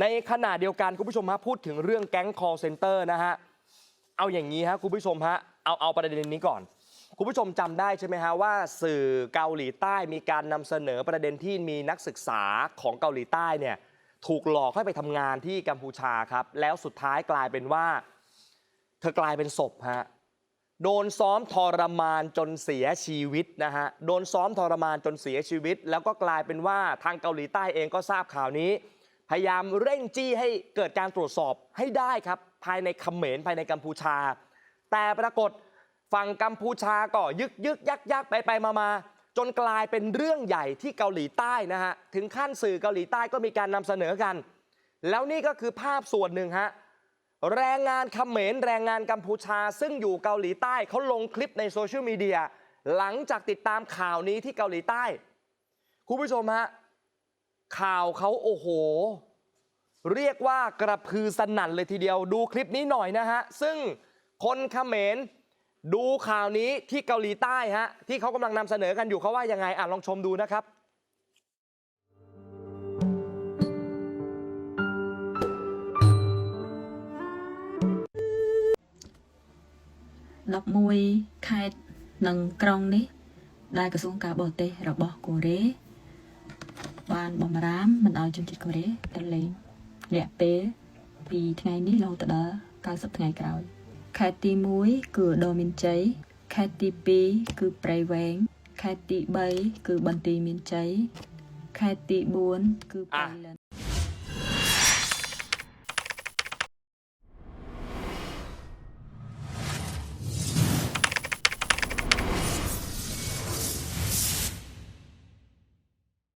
ในขณะเดียวกันคุณผู้ชมฮะพูดถึงเรื่องแก๊ง call center นะฮะเอาอย่างนี้ฮะคุณผู้ชมฮะเอาประเด็นนี้ก่อนคุณผู้ชมจำได้ใช่ไหมฮะว่าสื่อเกาหลีใต้มีการนำเสนอประเด็นที่มีนักศึกษาของเกาหลีใต้เนี่ยถูกหลอกให้ไปทำงานที่กัมพูชาครับแล้วสุดท้ายกลายเป็นว่าเธอกลายเป็นศพฮะโดนซ้อมทรมานจนเสียชีวิตนะฮะโดนซ้อมทรมานจนเสียชีวิตแล้วก็กลายเป็นว่าทางเกาหลีใต้เองก็ทราบข่าวนี้พยายามเร่งจี้ให้เกิดการตรวจสอบให้ได้ครับภายในเขมรภายในกัมพูชาแต่ปรากฏฝั่งกัมพูชาก็ยึกยักไปมาจนกลายเป็นเรื่องใหญ่ที่เกาหลีใต้นะฮะถึงขั้นสื่อเกาหลีใต้ก็มีการนำเสนอกันแล้วนี่ก็คือภาพส่วนหนึ่งฮะแรงงานเขมรแรงงานกัมพูชาซึ่งอยู่เกาหลีใต้เขาลงคลิปในโซเชียลมีเดียหลังจากติดตามข่าวนี้ที่เกาหลีใต้คุณผู้ชมฮะข่าวเขาโอ้โหเรียกว่ากระพือสนั่นเลยทีเดียวดูคลิปนี้หน่อยนะฮะซึ่งคนเขมรดูข่าวนี้ที่เกาหลีใต้ฮะที่เขากำลังนำเสนอกันอยู่เขาว่ายังไงลองชมดูนะครับ11 ខេត្តនិងក្រុងនេះដែលក្រសួងការបរទេសរបស់កូរ៉េបានបំរាមមិនឲ្យជនជាតិកូរ៉េទៅលេងរយៈពេលពីថ្ងៃនេះរហូតដល់90ថ្ងៃក្រោយខេត្តទី1គឺឧត្តរមានជ័យខេត្តទី2គឺព្រៃវែងខេត្តទី3គឺបន្ទាយមានជ័យខេត្តទី4គឺព្រៃលិន